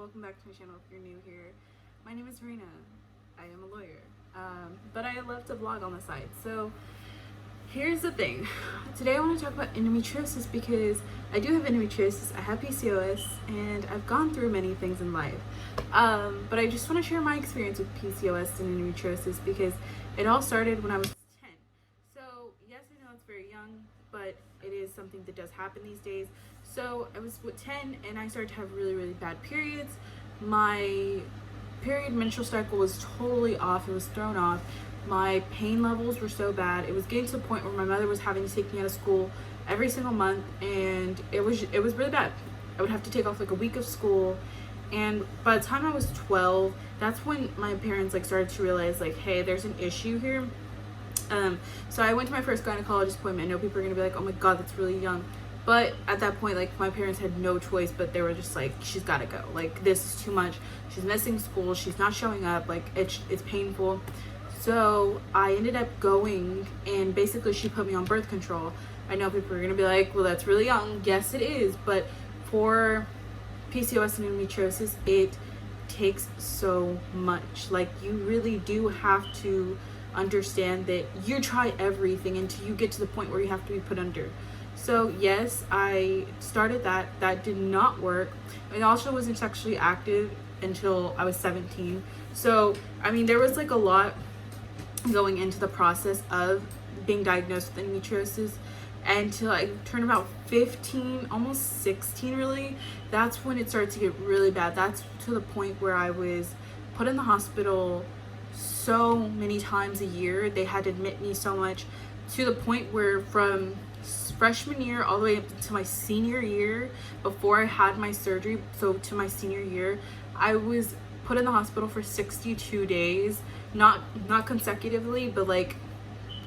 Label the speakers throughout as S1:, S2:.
S1: welcome back to my channel if you're new here. My name is Rena. I am a lawyer, but I love to vlog on the side. So here's the thing. Today I want to talk about endometriosis because I do have endometriosis, I have PCOS, and I've gone through many things in life. But I just want to share my experience with PCOS and endometriosis because it all started when I was 10. So yes, I know it's very young, but it is something that does happen these days. So I was 10 and I started to have really bad periods. My menstrual cycle was totally off. It was thrown off. My pain levels were so bad. It was getting to the point where my mother was having to take me out of school every single month, and it was really bad. I would have to take off like a week of school, and by the time I was 12, that's when my parents started to realize hey, there's an issue here. So I went to my first gynecologist appointment. I know people are gonna be like, oh my god, that's really young. But at that point, my parents had no choice, but they were just like, she's gotta go. This is too much. She's missing school. She's not showing up. It's painful. So I ended up going, and basically she put me on birth control. I know people are gonna be like, well, that's really young. Yes, it is. But for PCOS and endometriosis, it takes so much. You really do have to understand that you try everything until you get to the point where you have to be put under. So yes, I started that did not work. I also wasn't sexually active until I was 17. So I mean, there was a lot going into the process of being diagnosed with endometriosis, until I turned about 15, almost 16 really. That's when it started to get really bad. That's to the point where I was put in the hospital so many times a year. They had to admit me so much, to the point where from freshman year all the way up to my senior year, before I had my surgery, so to my senior year, I was put in the hospital for 62 days, not consecutively, but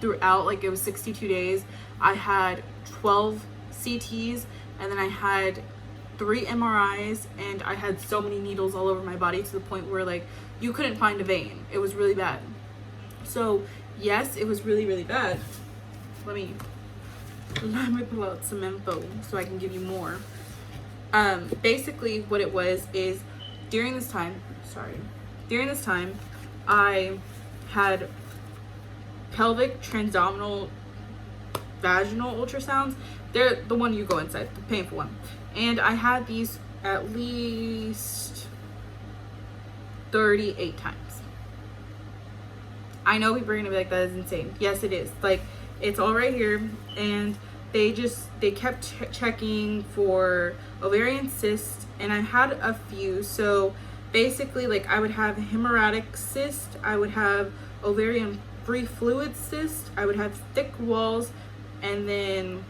S1: throughout, it was 62 days. I had 12 CTs, and then I had 3 MRIs, and I had so many needles all over my body, to the point where you couldn't find a vein. It was really bad. So yes, it was really bad. Let me pull out some info so I can give you more. Basically what it was is, during this time I had pelvic, transabdominal, vaginal ultrasounds. They're the one you go inside, the painful one. And I had these at least 38 times. I know people are gonna be like, that is insane. Yes, it is. It's all right here. And they kept checking for ovarian cysts, and I had a few. So basically, I would have a hemorrhagic cyst, I would have ovarian free fluid cyst, I would have thick walls, and then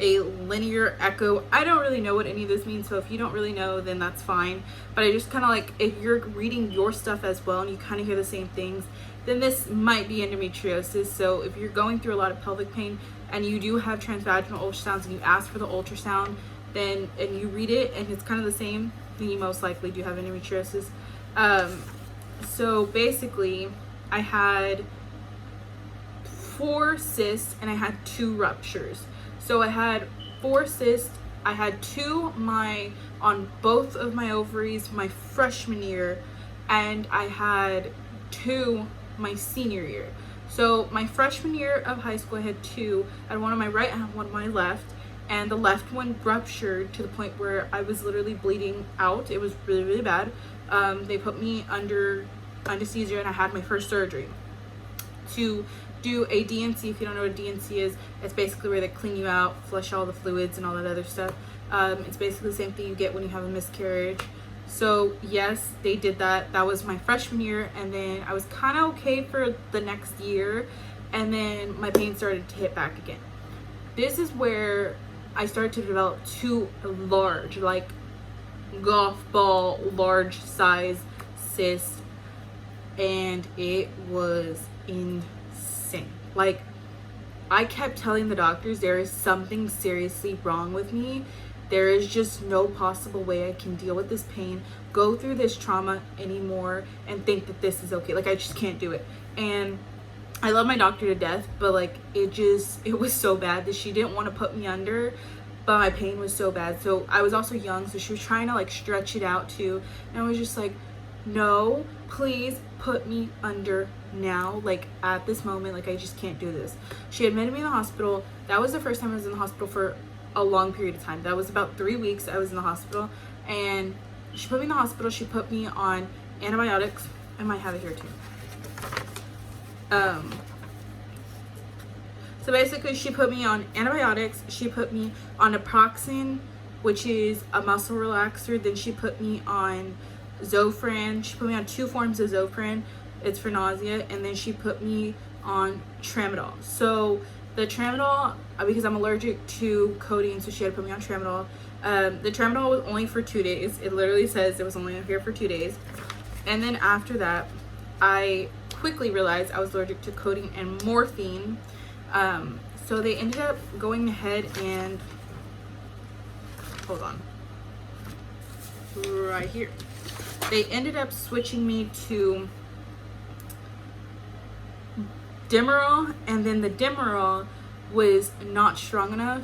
S1: a linear echo. I don't really know what any of this means, so if you don't really know, then that's fine. But I just kind of if you're reading your stuff as well and you kind of hear the same things, then this might be endometriosis. So if you're going through a lot of pelvic pain and you do have transvaginal ultrasounds and you ask for the ultrasound, then and you read it and it's kind of the same, then you most likely do have endometriosis. So basically, I had 4 cysts and I had 2 ruptures. So I had 4 cysts. I had 2 on both of my ovaries my freshman year, and I had 2 my senior year. So my freshman year of high school, I had 2. I had one on my right and one on my left, and the left one ruptured to the point where I was literally bleeding out. It was really bad. They put me under anesthesia, and I had my first surgery to do a DNC. If you don't know what a DNC is, it's basically where they clean you out, flush all the fluids and all that other stuff. It's basically the same thing you get when you have a miscarriage. So yes, they did that. That was my freshman year, and then I was kind of okay for the next year, and then my pain started to hit back again. This is where I started to develop 2 large, golf ball large size cysts, and it was insane. I kept telling the doctors, there is something seriously wrong with me. There is just no possible way I can deal with this pain, go through this trauma anymore, and think that this is okay. I just can't do it. And I love my doctor to death, but it was so bad that she didn't want to put me under. but my pain was so bad. So I was also young, so she was trying to like stretch it out too, and I was just like, no, please put me under now, like at this moment, like I just can't do this. She admitted me in the hospital. That was the first time I was in the hospital for a long period of time. That was about 3 weeks I was in the hospital, and she put me in the hospital. She put me on antibiotics. I might have it here too. So basically she put me on antibiotics. She put me on naproxen, which is a muscle relaxer. Then she put me on Zofran. She put me on 2 forms of Zofran. It's for nausea. And then she put me on tramadol. So the tramadol, because I'm allergic to codeine, so she had to put me on tramadol. The tramadol was only for 2 days. It literally says it was only here for 2 days. And then after that, I quickly realized I was allergic to codeine and morphine. So they ended up going ahead and, hold on, right here. They ended up switching me to Demerol, and then the Demerol was not strong enough.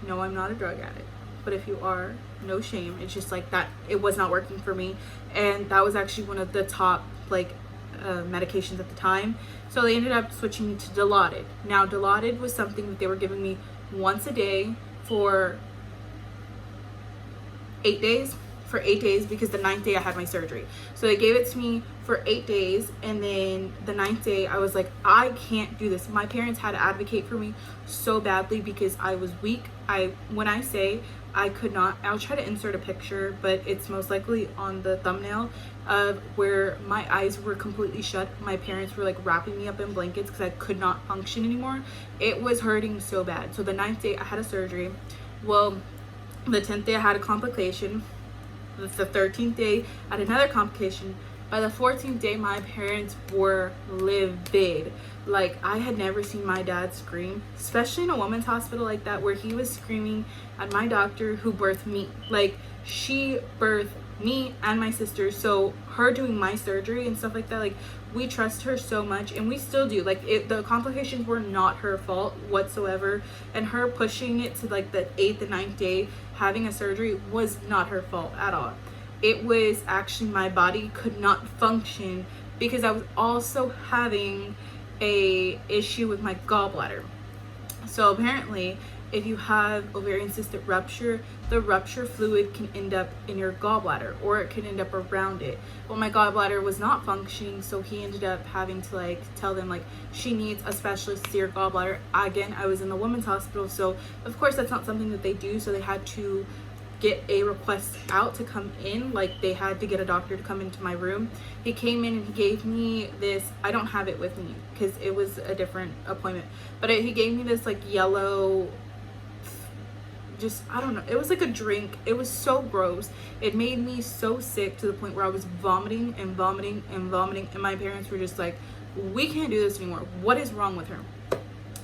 S1: No, I'm not a drug addict, but if you are, no shame. It's just like that, it was not working for me, and that was actually one of the top like medications at the time. So they ended up switching me to Dilaudid. Now Dilaudid was something that they were giving me once a day for 8 days. For 8 days, because the 9th day I had my surgery. So they gave it to me for 8 days, and then the 9th day I was like, I can't do this. My parents had to advocate for me so badly because I was weak. When I say I could not, I'll try to insert a picture, but it's most likely on the thumbnail of where my eyes were completely shut. My parents were like wrapping me up in blankets because I could not function anymore. It was hurting so bad. So the 9th day I had a surgery. Well, the 10th day I had a complication. The 13th day I had another complication. By the 14th day, my parents were livid. Like, I had never seen my dad scream, especially in a women's hospital like that, where he was screaming at my doctor who birthed me. Like, she birthed me and my sister, so her doing my surgery and stuff like that, like, we trust her so much, and we still do. Like, the complications were not her fault whatsoever, and her pushing it to like the 8th and 9th day having a surgery was not her fault at all. It was actually my body could not function because I was also having a issue with my gallbladder. So apparently, if you have ovarian cystic rupture, the rupture fluid can end up in your gallbladder, or it can end up around it. Well, my gallbladder was not functioning, so he ended up having to like tell them like she needs a specialist to see her gallbladder. Again, I was in the women's hospital, so of course that's not something that they do, so they had to get a request out to come in. Like, they had to get a doctor to come into my room. He came in and he gave me this, I don't have it with me because it was a different appointment, but he gave me this like yellow, just, I don't know, it was like a drink. It was so gross. It made me so sick to the point where I was vomiting and vomiting and vomiting, and my parents were just like, we can't do this anymore. What is wrong with her?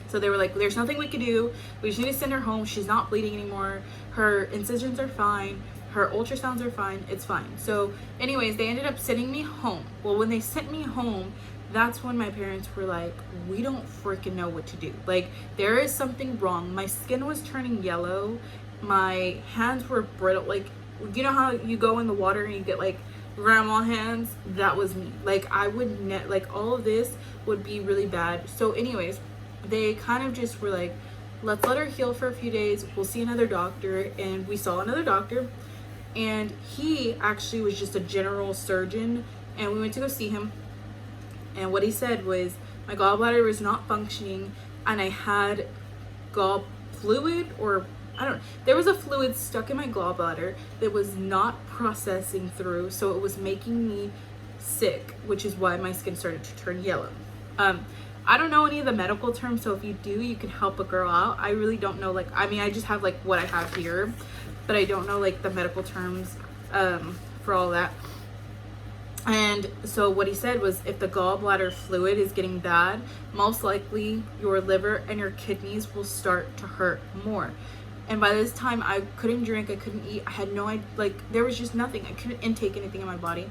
S1: So they were like, there's nothing we can do. We just need to send her home. She's not bleeding anymore. Her incisions are fine. Her ultrasounds are fine. It's fine. So anyways, they ended up sending me home. Well, when they sent me home, that's when my parents were like, we don't freaking know what to do. Like, there is something wrong. My skin was turning yellow. My hands were brittle. Like, you know how you go in the water and you get like grandma hands? That was me. Like, I would like all of this would be really bad. So anyways, they kind of just were like, let's let her heal for a few days. We'll see another doctor. And we saw another doctor, and he actually was just a general surgeon, and we went to go see him. And what he said was my gallbladder was not functioning, and I had gall fluid, or I don't know, there was a fluid stuck in my gallbladder that was not processing through, so it was making me sick, which is why my skin started to turn yellow. I don't know any of the medical terms, so if you do, you can help a girl out. I really don't know, like, I mean, I just have like what I have here, but I don't know like the medical terms for all that. And so what he said was, if the gallbladder fluid is getting bad, most likely your liver and your kidneys will start to hurt more. And by this time, I couldn't drink, I couldn't eat, I had no idea, like, there was just nothing. I couldn't intake anything in my body.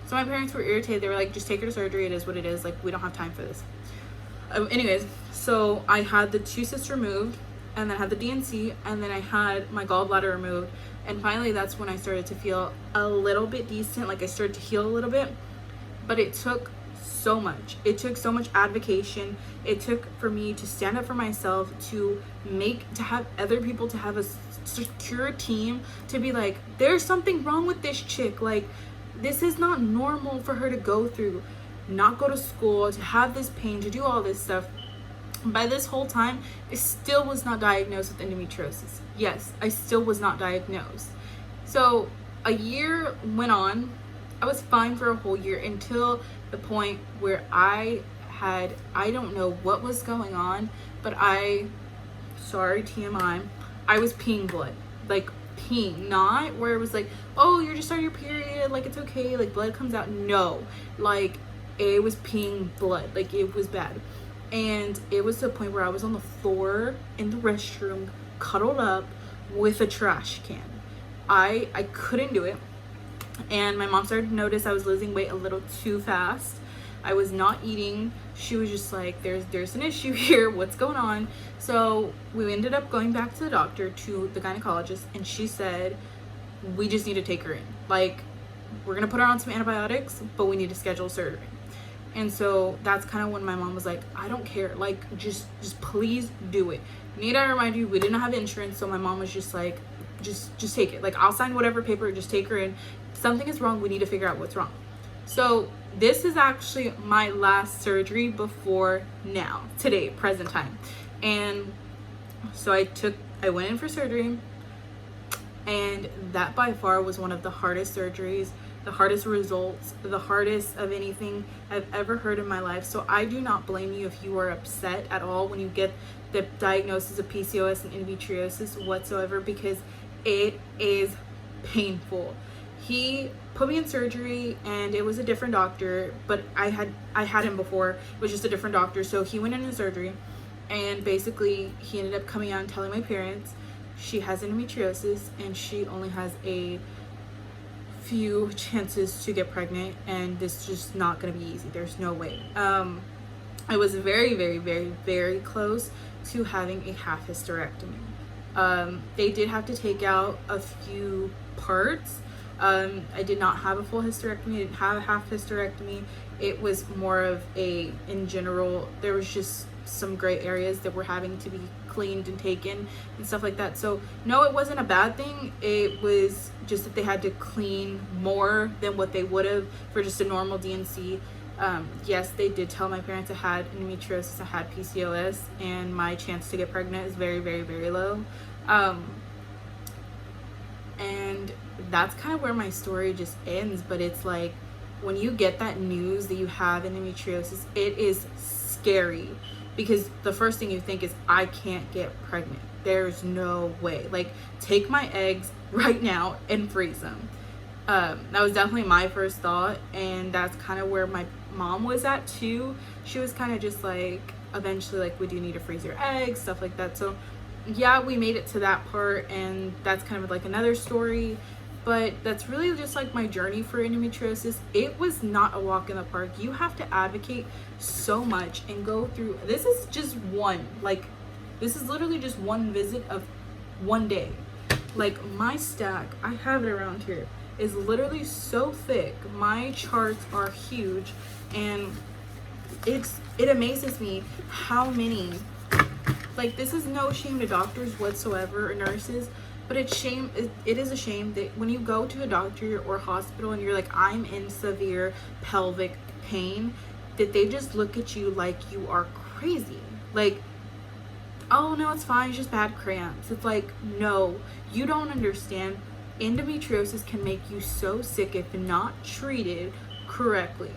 S1: So my parents were irritated. They were like, just take her to surgery. It is what it is. Like, we don't have time for this. Anyways, so I had the 2 cysts removed. and then I had the DNC, and then I had my gallbladder removed. And finally, that's when I started to feel a little bit decent. Like I started to heal a little bit, but it took so much. It took so much advocation. It took for me to stand up for myself, to have other people, to have a secure team, to be like, there's something wrong with this chick. Like, this is not normal for her to go through, not go to school, to have this pain, to do all this stuff. By this whole time, I still was not diagnosed with endometriosis. Yes, I still was not diagnosed. So a year went on. I was fine for a whole year until the point where I don't know what was going on, but sorry, TMI, I was peeing blood. Like peeing, not where it was like, oh, you're just starting your period, like it's okay, like blood comes out. No, like it was peeing blood, like it was bad. And it was to the point where I was on the floor in the restroom, cuddled up with a trash can. I couldn't do it. And my mom started to notice I was losing weight a little too fast. I was not eating. She was just like, there's an issue here. What's going on? So we ended up going back to the doctor, to the gynecologist, and she said, we just need to take her in. Like, we're going to put her on some antibiotics, but we need to schedule surgery. And so that's kind of when my mom was like, I don't care, like just please do it. Need I remind you, we didn't have insurance, so my mom was just like, just take it. Like, I'll sign whatever paper, just take her in. Something is wrong, we need to figure out what's wrong. So this is actually my last surgery before now, today, present time. And so I went in for surgery, and that by far was one of the hardest surgeries, the hardest results, the hardest of anything I've ever heard in my life. So I do not blame you if you are upset at all when you get the diagnosis of PCOS and endometriosis whatsoever, because it is painful. He put me in surgery, and it was a different doctor, but I had him before. It was just a different doctor. So he went into surgery, and basically he ended up coming out and telling my parents she has endometriosis and she only has a few chances to get pregnant, and this is just not going to be easy. There's no way. I was very, very, very, very close to having a half hysterectomy. They did have to take out a few parts. I did not have a full hysterectomy. I didn't have a half hysterectomy. It was more of in general, there was just some gray areas that were having to be cleaned and taken and stuff like that. So no, it wasn't a bad thing. It was just that they had to clean more than what they would have for just a normal DNC. Yes, they did tell my parents I had endometriosis, I had PCOS, and my chance to get pregnant is very, very, very low. And that's kind of where my story just ends. But it's like, when you get that news that you have endometriosis, it is scary, because the first thing you think is, I can't get pregnant. There's no way. Like, take my eggs right now and freeze them. That was definitely my first thought, and that's kind of where my mom was at too. She was kind of just like, eventually, like, we do need to freeze your eggs, stuff like that. So yeah, we made it to that part, and that's kind of like another story. But that's really just like my journey for endometriosis. It was not a walk in the park. You have to advocate so much and go through. This is just one, like, this is literally just one visit of one day. Like, my stack, I have it around here, is literally so thick. My charts are huge, and it amazes me how many, like, this is no shame to doctors whatsoever or nurses, but it is a shame that when you go to a doctor or hospital and you're like, I'm in severe pelvic pain, that they just look at you like you are crazy. Like, oh no, it's fine, it's just bad cramps. It's like, no, you don't understand. Endometriosis can make you so sick if not treated correctly.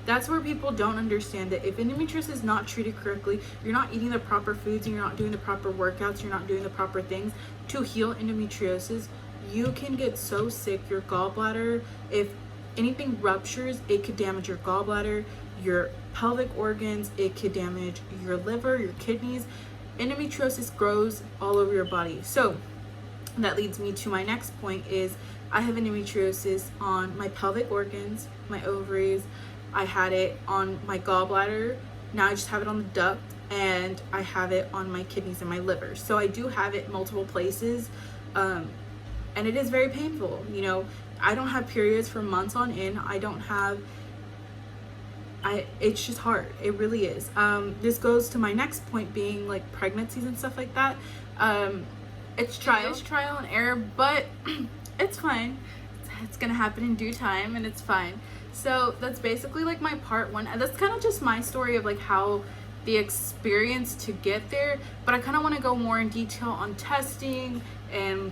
S1: That's where people don't understand that if endometriosis is not treated correctly, you're not eating the proper foods, and you're not doing the proper workouts, you're not doing the proper things to heal endometriosis, you can get so sick. Your gallbladder, if anything ruptures, it could damage your gallbladder, your pelvic organs, it could damage your liver, your kidneys. Endometriosis grows all over your body. So that leads me to my next point is, I have endometriosis on my pelvic organs, my ovaries. I had it on my gallbladder. Now I just have it on the duct, and I have it on my kidneys and my liver. So I do have it multiple places, and it is very painful. You know, I don't have periods for months on end. It's just hard. It really is. This goes to my next point, being like pregnancies and stuff like that. It's trial and error, but it's fine. It's gonna happen in due time, and it's fine. So that's basically like my part one. And that's kind of just my story of like how the experience to get there, but I kind of want to go more in detail on testing and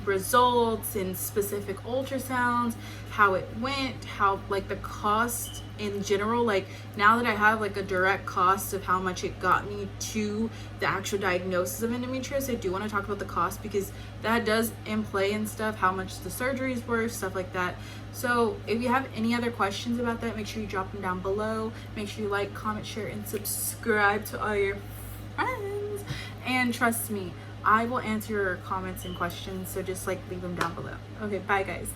S1: results and specific ultrasounds, how it went, how like the cost in general. Like now that I have like a direct cost of how much it got me to the actual diagnosis of endometriosis, I do want to talk about the cost, because that does in play and stuff, how much the surgeries were, stuff like that. So if you have any other questions about that, make sure you drop them down below. Make sure you like, comment, share, and subscribe to all your friends. And trust me, I will answer your comments and questions, so just like leave them down below. Okay, bye guys.